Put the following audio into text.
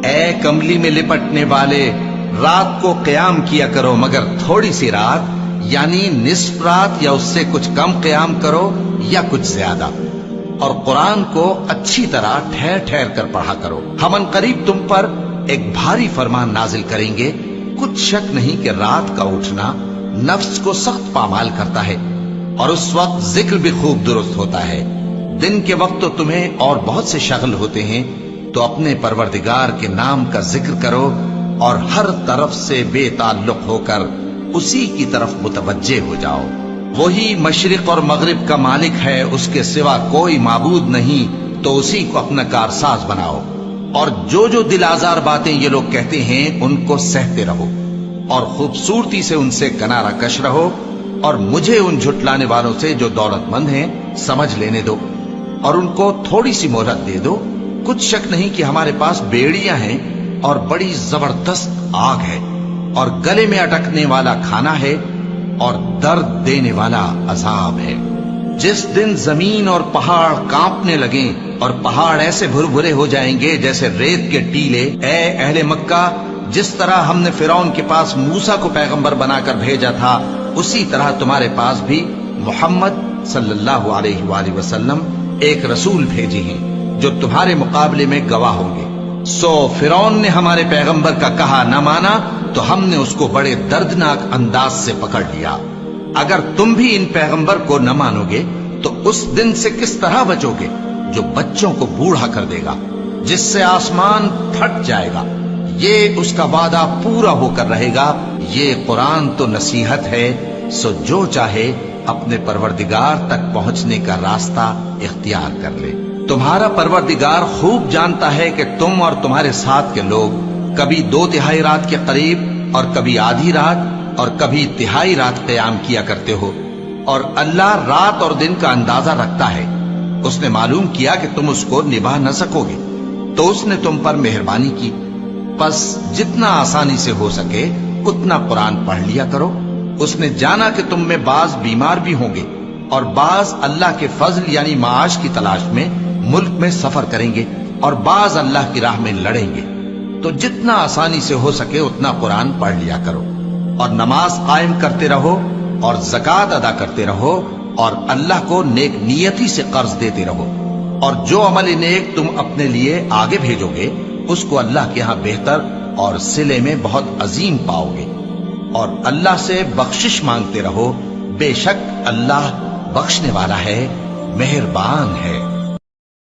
اے کملی میں لپٹنے والے، رات کو قیام کیا کرو مگر تھوڑی سی رات، یعنی نصف رات یا اس سے کچھ کم قیام کرو یا کچھ زیادہ، اور قرآن کو اچھی طرح ٹھہر ٹھہر کر پڑھا کرو۔ ہم ان قریب تم پر ایک بھاری فرمان نازل کریں گے، کچھ شک نہیں کہ رات کا اٹھنا نفس کو سخت پامال کرتا ہے، اور اس وقت ذکر بھی خوب درست ہوتا ہے۔ دن کے وقت تو تمہیں اور بہت سے شغل ہوتے ہیں، تو اپنے پروردگار کے نام کا ذکر کرو اور ہر طرف سے بے تعلق ہو کر اسی کی طرف متوجہ ہو جاؤ۔ وہی مشرق اور مغرب کا مالک ہے، اس کے سوا کوئی معبود نہیں، تو اسی کو اپنا کارساز بناؤ۔ اور جو دل آزار باتیں یہ لوگ کہتے ہیں ان کو سہتے رہو، اور خوبصورتی سے ان سے کنارہ کش رہو، اور مجھے ان جھٹلانے والوں سے جو دولت مند ہیں سمجھ لینے دو، اور ان کو تھوڑی سی مہلت دے دو۔ کچھ شک نہیں کہ ہمارے پاس بیڑیاں ہیں اور بڑی زبردست آگ ہے، اور گلے میں اٹکنے والا کھانا ہے، اور درد دینے والا عذاب ہے۔ جس دن زمین اور پہاڑ کانپنے لگیں اور پہاڑ ایسے بھر بھرے ہو جائیں گے جیسے ریت کے ٹیلے، اے اہل مکہ، جس طرح ہم نے فرعون کے پاس موسیٰ کو پیغمبر بنا کر بھیجا تھا، اسی طرح تمہارے پاس بھی محمد صلی اللہ علیہ وآلہ وسلم ایک رسول بھیجے ہیں جو تمہارے مقابلے میں گواہ ہوں گے۔ سو فرعون نے ہمارے پیغمبر کا کہا نہ مانا تو ہم نے اس کو بڑے دردناک انداز سے پکڑ لیا۔ اگر تم بھی ان پیغمبر کو نہ مانو گے تو اس دن سے کس طرح بچو گے جو بچوں کو بوڑھا کر دے گا، جس سے آسمان پھٹ جائے گا۔ یہ اس کا وعدہ پورا ہو کر رہے گا۔ یہ قرآن تو نصیحت ہے، سو جو چاہے اپنے پروردگار تک پہنچنے کا راستہ اختیار کر لے۔ تمہارا پروردگار خوب جانتا ہے کہ تم اور تمہارے ساتھ کے لوگ کبھی 2/3 رات کے قریب اور کبھی آدھی رات اور کبھی تہائی رات قیام کیا کرتے ہو، اور اللہ رات اور دن کا اندازہ رکھتا ہے۔ اس نے معلوم کیا کہ تم اس کو نبھا نہ سکو گے، تو اس نے تم پر مہربانی کی، پس جتنا آسانی سے ہو سکے اتنا قرآن پڑھ لیا کرو۔ اس نے جانا کہ تم میں بعض بیمار بھی ہوں گے، اور بعض اللہ کے فضل یعنی معاش کی تلاش میں ملک میں سفر کریں گے، اور بعض اللہ کی راہ میں لڑیں گے، تو جتنا آسانی سے ہو سکے اتنا قرآن پڑھ لیا کرو، اور نماز قائم کرتے رہو، اور زکوٰۃ ادا کرتے رہو، اور اللہ کو نیک نیتی سے قرض دیتے رہو، اور جو عمل نیک تم اپنے لیے آگے بھیجو گے اس کو اللہ کے ہاں بہتر اور صلے میں بہت عظیم پاؤ گے، اور اللہ سے بخشش مانگتے رہو، بے شک اللہ بخشنے والا ہے، مہربان ہے۔